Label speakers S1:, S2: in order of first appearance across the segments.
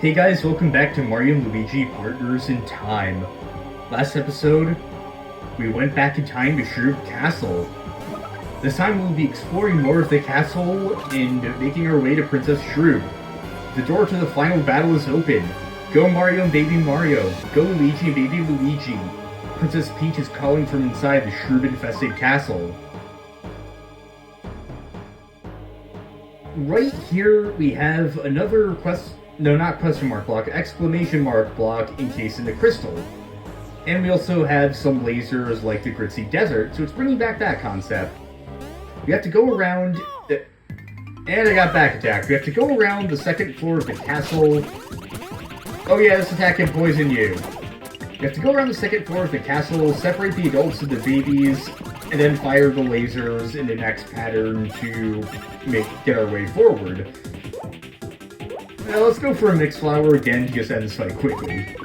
S1: Hey guys, welcome back to Mario and Luigi Partners in Time. Last episode, we went back in time to Shroob Castle. This time we'll be exploring more of the castle and making our way to Princess Shroob. The door to the final battle is open. Go Mario and Baby Mario. Go Luigi and Baby Luigi. Princess Peach is calling from inside the Shroob-infested castle. Right here we have another exclamation mark block encased in the crystal. And we also have some lasers like the Gritzy Desert, so it's bringing back that concept. We have to go around... And I got back attacked. We have to go around the second floor of the castle. Oh yeah, this attack can poison you. You have to go around the second floor of the castle, separate the adults and the babies, and then fire the lasers in the next pattern to get our way forward. Now let's go for a mixed flower again to just end this fight quickly.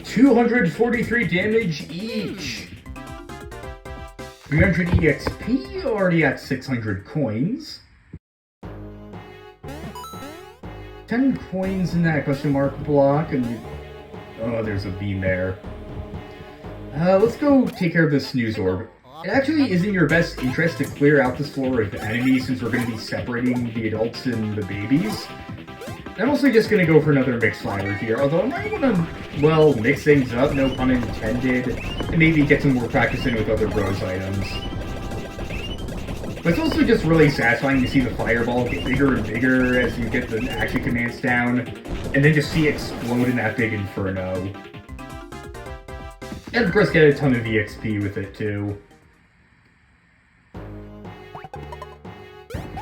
S1: $243 damage each. 300 EXP, already at 600 coins. 10 coins in that question mark block, and oh, there's a beam there. Let's go take care of this snooze orb. It actually is in your best interest to clear out this floor of enemies since we're going to be separating the adults and the babies. I'm also just going to go for another mixed flower here, although I might want to, well, mix things up, no pun intended, and maybe get some more practice in with other bros items. But it's also just really satisfying to see the fireball get bigger and bigger as you get the action commands down, and then just see it explode in that big inferno. And of course get a ton of EXP with it too.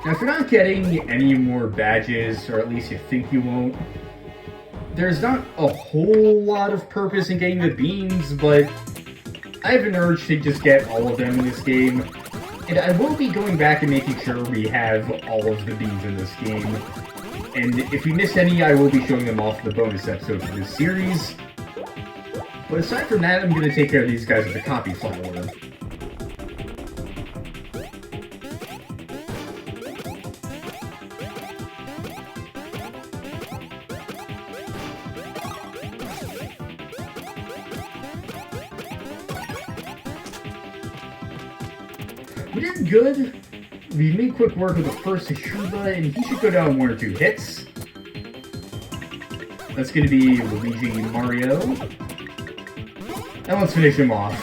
S1: Now, if you're not getting any more badges, or at least you think you won't, there's not a whole lot of purpose in getting the beans, but I have an urge to just get all of them in this game. And I will be going back and making sure we have all of the beans in this game. And if we miss any, I will be showing them off in the bonus episodes of this series. But aside from that, I'm going to take care of these guys with the copy flower. We did good. We made quick work with the first Shrooba, and he should go down 1 or 2 hits. That's going to be Luigi and Mario. And let's finish him off.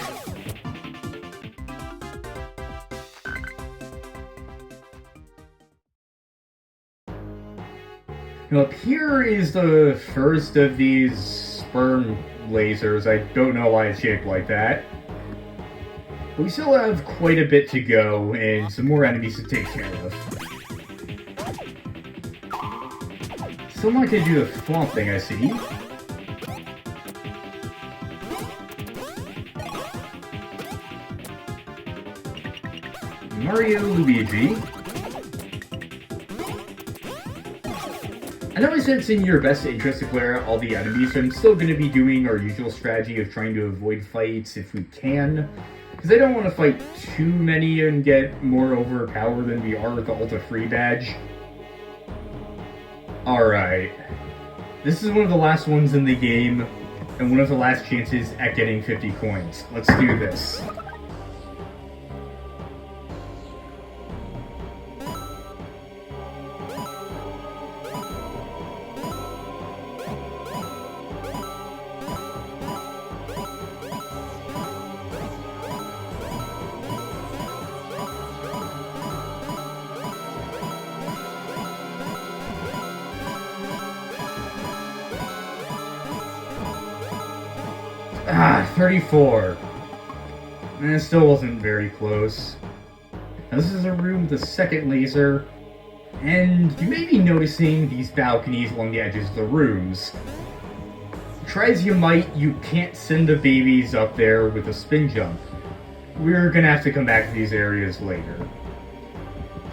S1: Now up here is the first of these sperm lasers. I don't know why it's shaped like that. We still have quite a bit to go, and some more enemies to take care of. Still not gonna do the swamp thing, I see. Mario, Luigi. I know I said it's in your best interest to clear out all the enemies, so I'm still gonna be doing our usual strategy of trying to avoid fights if we can. Because I don't want to fight too many and get more overpowered than we are with the Ultra Free badge. Alright. This is one of the last ones in the game, and one of the last chances at getting 50 coins. Let's do this. Ah, 34. And it still wasn't very close. Now this is a room with a second laser, and you may be noticing these balconies along the edges of the rooms. Try as you might, you can't send the babies up there with a spin jump. We're gonna have to come back to these areas later.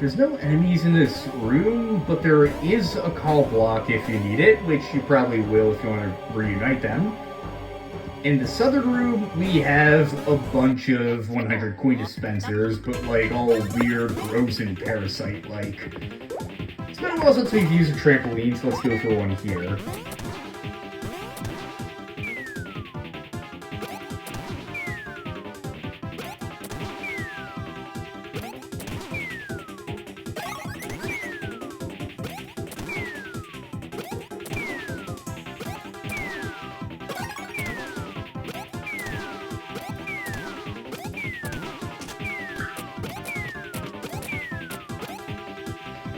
S1: There's no enemies in this room, but there is a call block if you need it, which you probably will if you want to reunite them. In the southern room, we have a bunch of 100 coin dispensers, but like all weird, gross, and parasite-like. It's been a while since we've used a trampoline, so let's go for one here.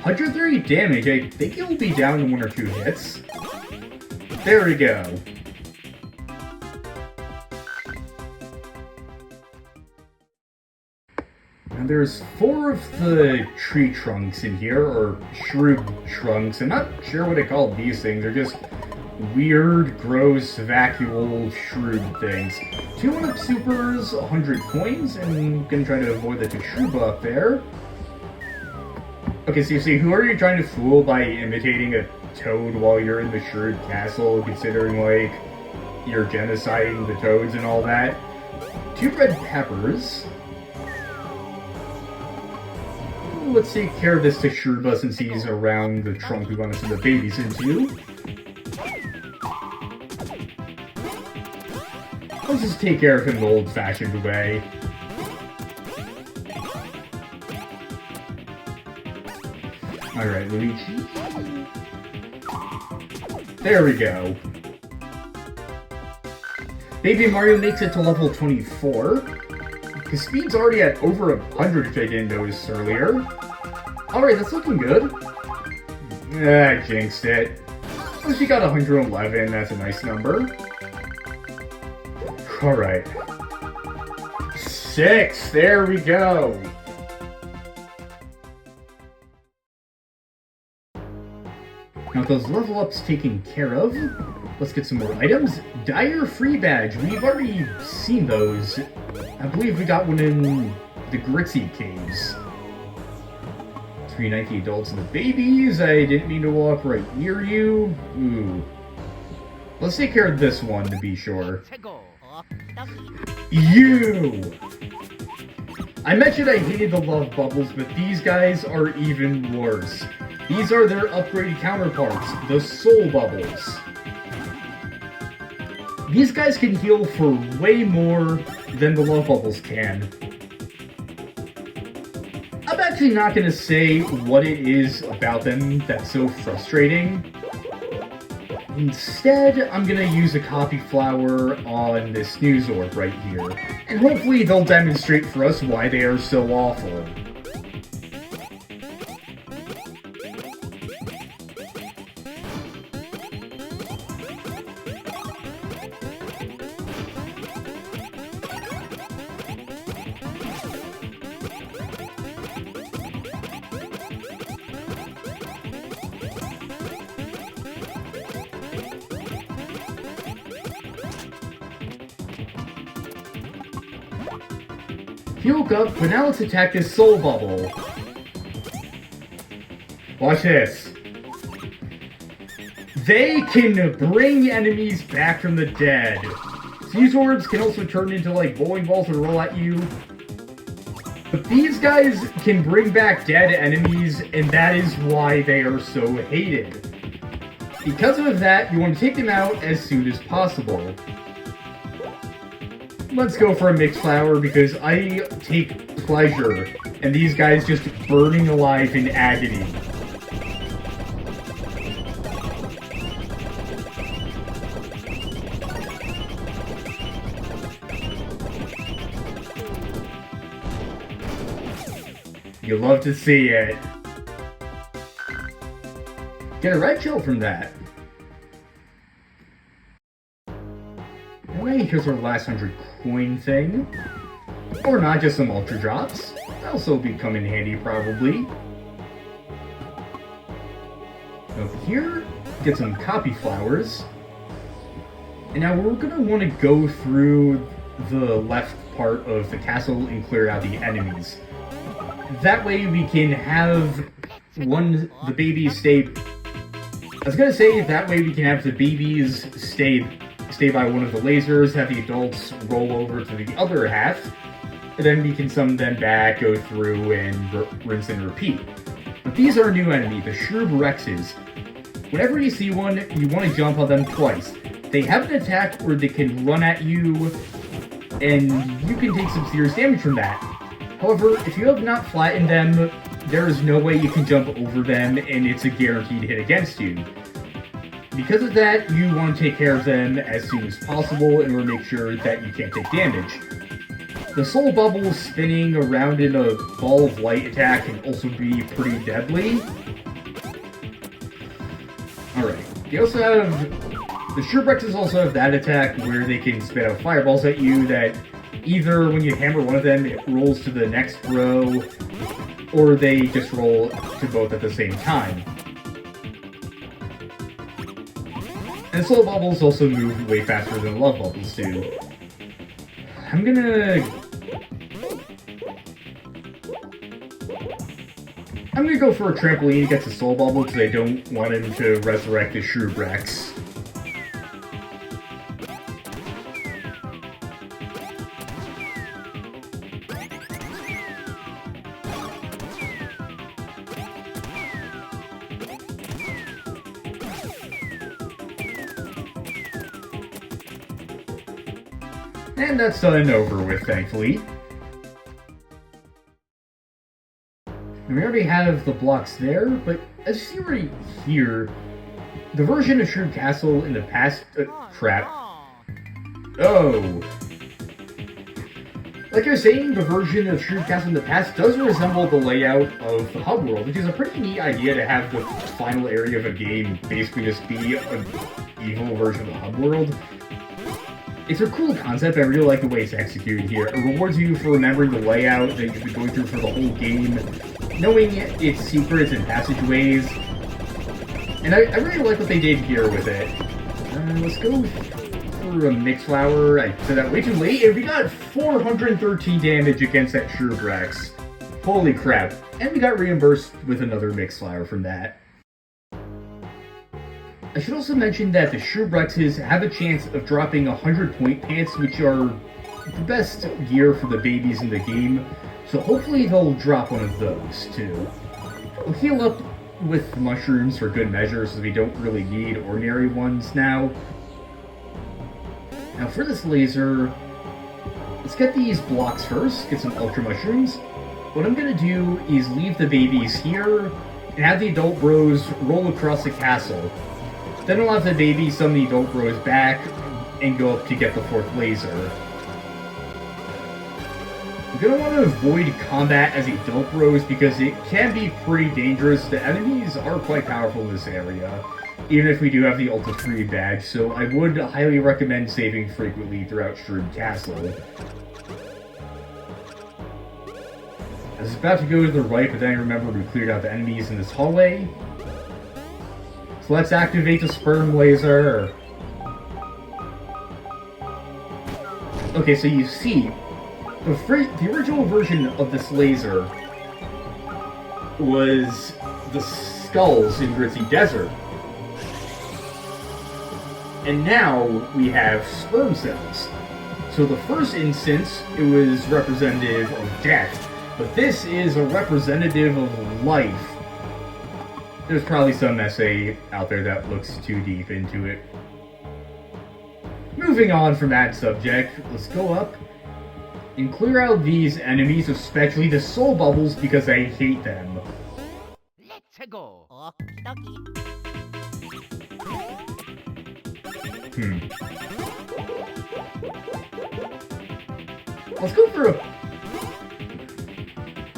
S1: $130 damage. I think he'll be down in 1 or 2 hits. There we go. Now there's 4 of the tree trunks in here, or shroob trunks. I'm not sure what I call these things. They're just weird, gross, vacuole shroob things. 2 1-up supers, 100 coins, and I'm gonna try to avoid the Shroob up there. Okay, so you see, who are you trying to fool by imitating a toad while you're in the Shroob Castle, considering, like, you're genociding the toads and all that? 2 red peppers. Let's take care of this to Shroob since he's around the trunk we want to send the babies into. Let's just take care of him the old-fashioned way. Alright, Luigi. There we go. Baby Mario makes it to level 24. His speed's already at over 100 if I didn't notice earlier. Alright, that's looking good. I jinxed it. At least he got 111, that's a nice number. Alright. 6, there we go. Now with those level ups taken care of, let's get some more items. Dire Free Badge, we've already seen those. I believe we got one in the Gritzy Caves. To reunite the adults and the babies, I didn't mean to walk right near you. Ooh. Let's take care of this one to be sure. You! I mentioned I hated the love bubbles, but these guys are even worse. These are their upgraded counterparts, the soul bubbles. These guys can heal for way more than the love bubbles can. I'm actually not going to say what it is about them that's so frustrating. Instead, I'm going to use a copy flower on this news orb right here, and hopefully they'll demonstrate for us why they are so awful. He woke up, but now let's attack this soul bubble. Watch this. They can bring enemies back from the dead. These orbs can also turn into like bowling balls and roll at you. But these guys can bring back dead enemies, and that is why they are so hated. Because of that, you want to take them out as soon as possible. Let's go for a mixed flower because I take pleasure in these guys just burning alive in agony. You love to see it. Get a red shell from that. Anyway, here's our last 100 coin thing. Or not, just some ultra drops. That'll still be come in handy, probably. Over here, get some copy flowers. And now we're gonna want to go through the left part of the castle and clear out the enemies. That way we can have the babies stay... I was gonna say, that way we can have the babies stay by one of the lasers, have the adults roll over to the other half, and then we can summon them back, go through, and rinse and repeat. But these are a new enemy, the Shroob Rexes. Whenever you see one, you want to jump on them twice. They have an attack where they can run at you, and you can take some serious damage from that. However, if you have not flattened them, there is no way you can jump over them, and it's a guaranteed hit against you. Because of that, you want to take care of them as soon as possible in order to make sure that you can't take damage. The soul bubble spinning around in a ball of light attack can also be pretty deadly. Alright, they also have... The Shroob Rexes also have that attack where they can spit out fireballs at you that either when you hammer one of them, it rolls to the next row, or they just roll to both at the same time. And soul bubbles also move way faster than love bubbles do. I'm gonna go for a trampoline against a soul bubble because I don't want him to resurrect the Shroob Rex. And that's done and over with, thankfully. And we already have the blocks there, but as you see right here, the version of Shroob Castle in the past... crap. Oh. Like I was saying, the version of Shroob Castle in the past does resemble the layout of the hub world, which is a pretty neat idea to have the final area of a game basically just be an evil version of the hub world. It's a cool concept. I really like the way it's executed here. It rewards you for remembering the layout that you've been going through for the whole game, knowing its secrets and passageways. And I really like what they did here with it. Let's go for a Mix Flower. I said that way too late, and we got 413 damage against that Shroob Rex. Holy crap. And we got reimbursed with another Mix Flower from that. I should also mention that the Shroob Rexes have a chance of dropping 100 point pants, which are the best gear for the babies in the game, so hopefully they'll drop one of those too. We'll heal up with mushrooms for good measure, so we don't really need ordinary ones now. Now for this laser, let's get these blocks first, get some ultra mushrooms. What I'm going to do is leave the babies here, and have the adult bros roll across the castle. Then I'll have the baby summon the adult bros back and go up to get the fourth laser. I'm going to want to avoid combat as adult bros because it can be pretty dangerous. The enemies are quite powerful in this area, even if we do have the Ultra 3 badge, so I would highly recommend saving frequently throughout Shroob Castle. I was about to go to the right, but then I remembered we cleared out the enemies in this hallway. So let's activate the sperm laser. Okay, so you see, the original version of this laser was the skulls in Gritzy Desert. And now we have sperm cells. So the first instance, it was representative of death, but this is a representative of life. There's probably some essay out there that looks too deep into it. Moving on from that subject, let's go up and clear out these enemies, especially the soul bubbles, because I hate them.
S2: Let's go.
S1: Let's go for a...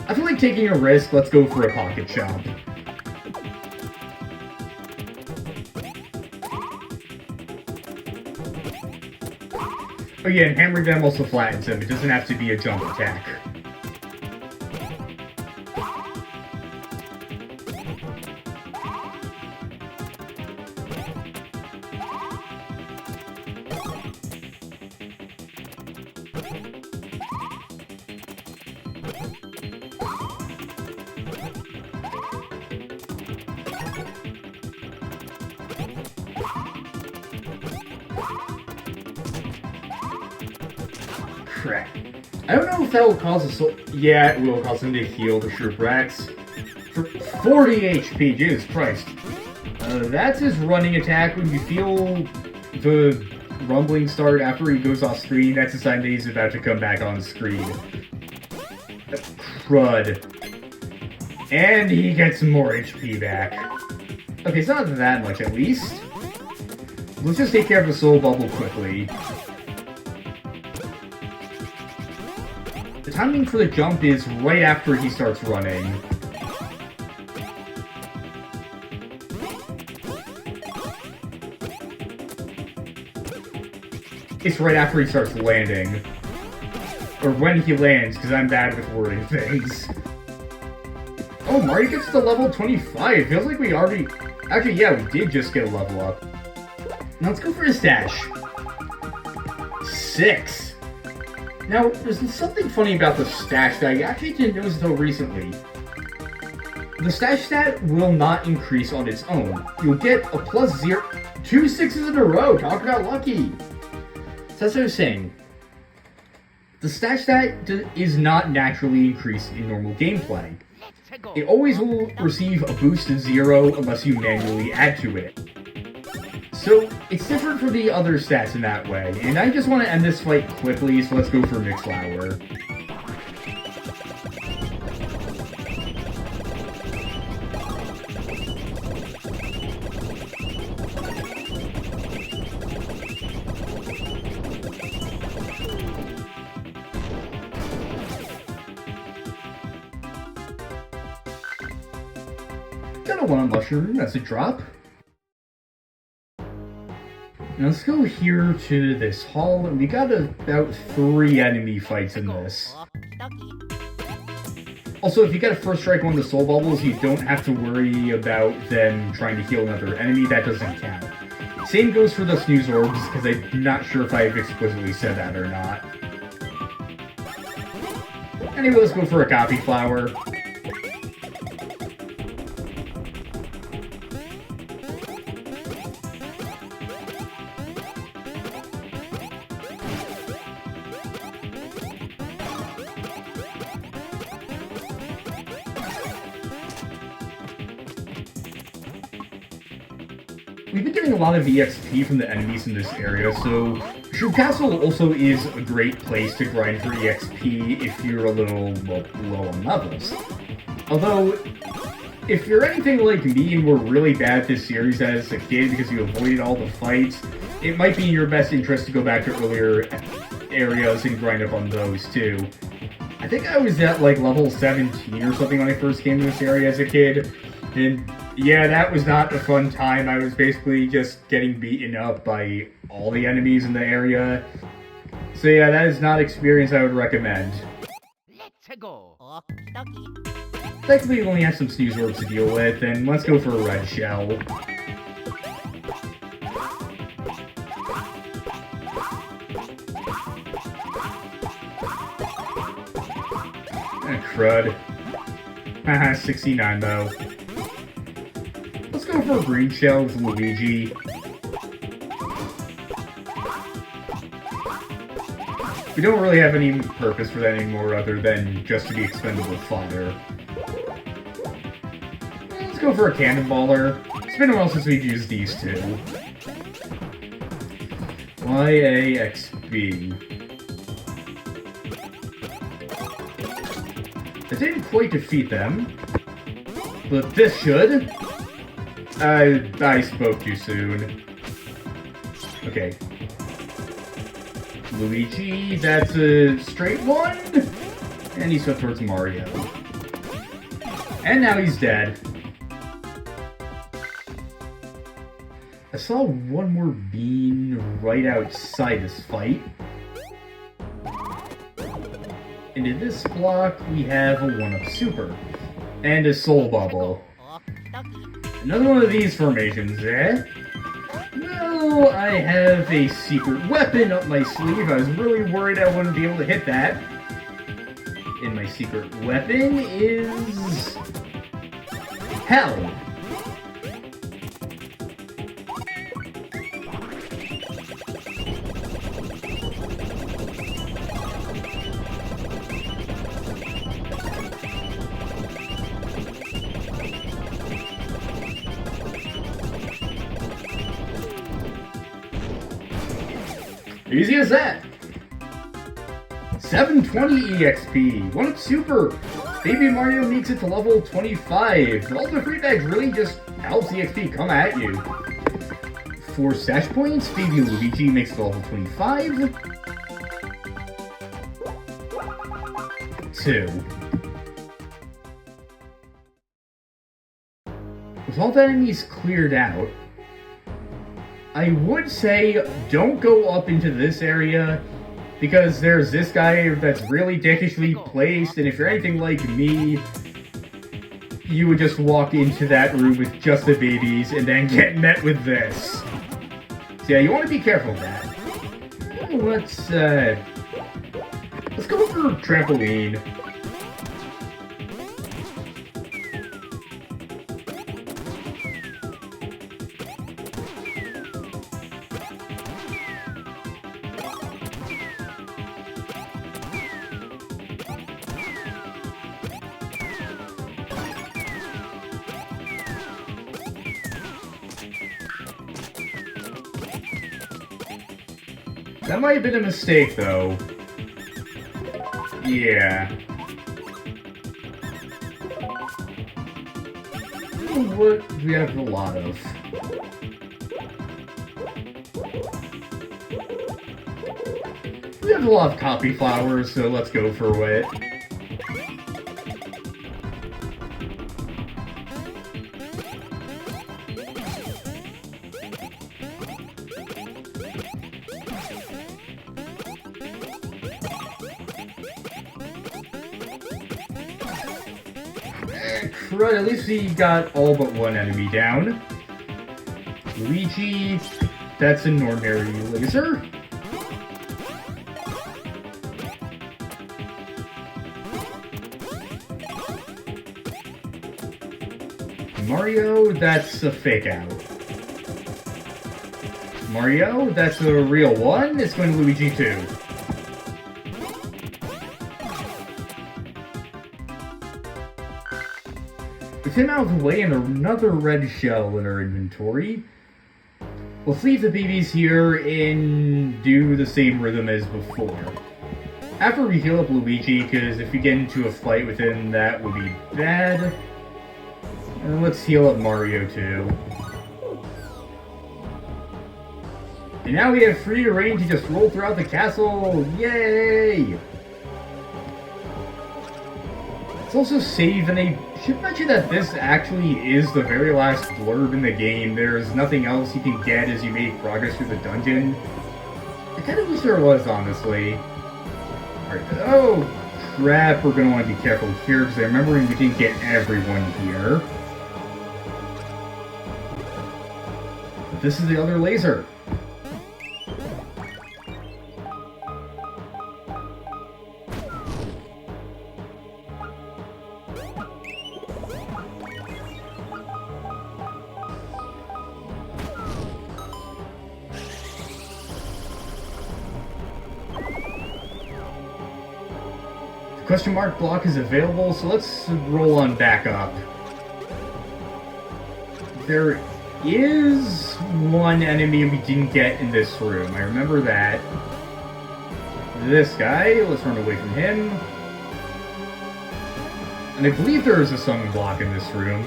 S1: I feel like taking a risk. Let's go for a pocket chop. Oh yeah, and hammering them also flattens them. It doesn't have to be a jump attack. crap. I don't know if that will cause a soul... Yeah, it will cause him to heal the Shroob Rex. For 40 HP, Jesus Christ. That's his running attack. When you feel the rumbling start after he goes off screen, that's a sign that he's about to come back on screen. Crud. And he gets some more HP back. Okay, it's not that much at least. Let's just take care of the soul bubble quickly. The timing for the jump is right after he starts running. It's right after he starts landing. Or when he lands, because I'm bad with wording things. Oh, Mario gets to level 25. Feels like we already... Actually, yeah, we did just get a level up. Now let's go for his stash. 6. Now, there's something funny about the stash that I actually didn't notice until recently. The stash stat will not increase on its own. You'll get a plus 0... 2 6s in a row! Talk about lucky! So that's what I was saying. The stash stat is not naturally increased in normal gameplay. It always will receive a boost of 0 unless you manually add to it. So, it's different from the other stats in that way, and I just want to end this fight quickly, so let's go for Mixflower. Got a one mushroom, that's a drop. Now let's go here to this hall, and we got about 3 enemy fights in this. Also, if you get a first strike on the soul bubbles, you don't have to worry about them trying to heal another enemy, that doesn't count. Same goes for the snooze orbs, because I'm not sure if I've explicitly said that or not. Anyway, let's go for a copy flower. We've been getting a lot of EXP from the enemies in this area, so Shroob Castle also is a great place to grind for EXP if you're a little low on levels. Although, if you're anything like me and were really bad at this series as a kid because you avoided all the fights, it might be in your best interest to go back to earlier areas and grind up on those too. I think I was at like level 17 or something when I first came to this area as a kid, and yeah, that was not a fun time. I was basically just getting beaten up by all the enemies in the area. So yeah, that is not an experience I would recommend.
S2: Let's go.
S1: Thankfully, we only have some snooze orbs to deal with, and let's go for a red shell. Crud. Haha, 69 though. Let's go for a green shell with Luigi. We don't really have any purpose for that anymore other than just to be expendable fodder. Let's go for a cannonballer. It's been a while since we've used these two. YAXB. That didn't quite defeat them, but this should. I spoke too soon. Okay. Luigi, that's a straight one, and he swept towards Mario. And now he's dead. I saw one more bean right outside this fight. And in this block, we have a 1-up super. And a soul bubble. Another one of these formations, eh? Well, I have a secret weapon up my sleeve. I was really worried I wouldn't be able to hit that. And my secret weapon is... hell! Easy as that. 720 EXP. 1-up super. Baby Mario makes it to level 25. All the free bags really just helps EXP come at you. 4 stash points. Baby Luigi makes it to level 25. 2. With all the enemies cleared out, I would say don't go up into this area because there's this guy that's really dickishly placed, and if you're anything like me, you would just walk into that room with just the babies and then get met with this. So yeah, you want to be careful of that. Let's go for trampoline. That might have been a mistake, though. Yeah. What do we have a lot of? We have a lot of copy flowers, so let's go for it. Crud, at least we got all but one enemy down. Luigi, that's an ordinary laser. Mario, that's a fake out. Mario, that's a real one. It's going to Luigi too. With him out of the way and another red shell in our inventory, let's leave the babies here and do the same rhythm as before. After we heal up Luigi, because if we get into a fight with him, that would be bad. And let's heal up Mario too. And now we have free reign to just roll throughout the castle! Yay! Let's also save, and I should mention that this actually is the very last blurb in the game. There's nothing else you can get as you make progress through the dungeon. I kind of wish there was, honestly. Alright, oh crap, we're going to want to be careful here, because I remember we didn't get everyone here. But this is the other laser. Question mark block is available, so let's roll on back up. There is one enemy we didn't get in this room. I remember that. This guy, let's run away from him. And I believe there is a summon block in this room.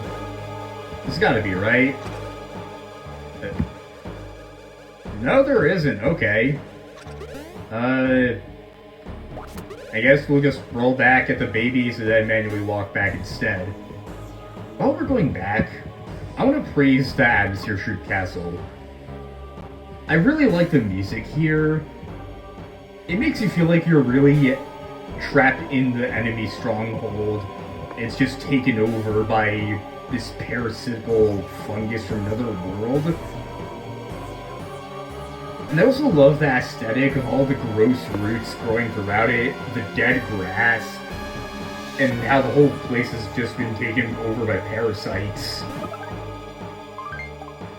S1: There's gotta be, right? No, there isn't. Okay. I guess we'll just roll back at the babies and then manually walk back instead. While we're going back, I want to praise the atmosphere Shroob Castle. I really like the music here. It makes you feel like you're really trapped in the enemy stronghold. It's just taken over by this parasitical fungus from another world. And I also love the aesthetic of all the gross roots growing throughout it, the dead grass, and how the whole place has just been taken over by parasites.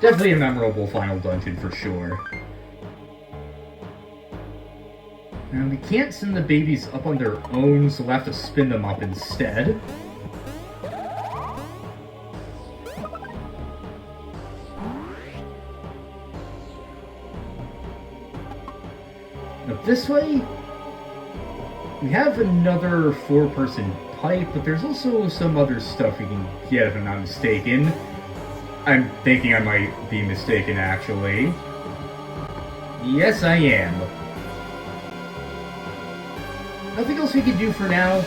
S1: Definitely a memorable final dungeon for sure. Now we can't send the babies up on their own, so we'll have to spin them up instead. Up this way, we have another 4-person pipe, but there's also some other stuff we can get if I'm not mistaken. I'm thinking I might be mistaken, actually. Yes, I am. Nothing else we can do for now,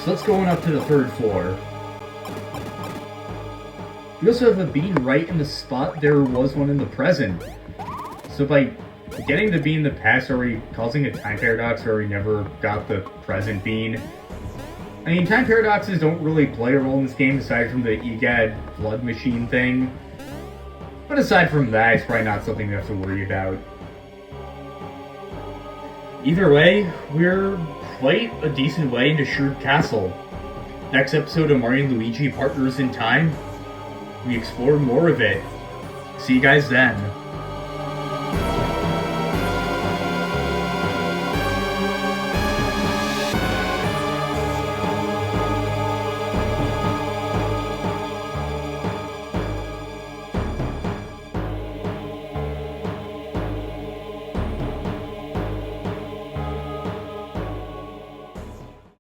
S1: so let's go on up to the 3rd floor. We also have a bean right in the spot there was one in the present. So by getting the bean in the past, are we causing a time paradox where we never got the present bean? I mean, time paradoxes don't really play a role in this game aside from the EGAD blood machine thing. But aside from that, it's probably not something we have to worry about. Either way, we're quite a decent way into Shroob Castle. Next episode of Mario and Luigi Partners in Time, we explore more of it. See you guys then.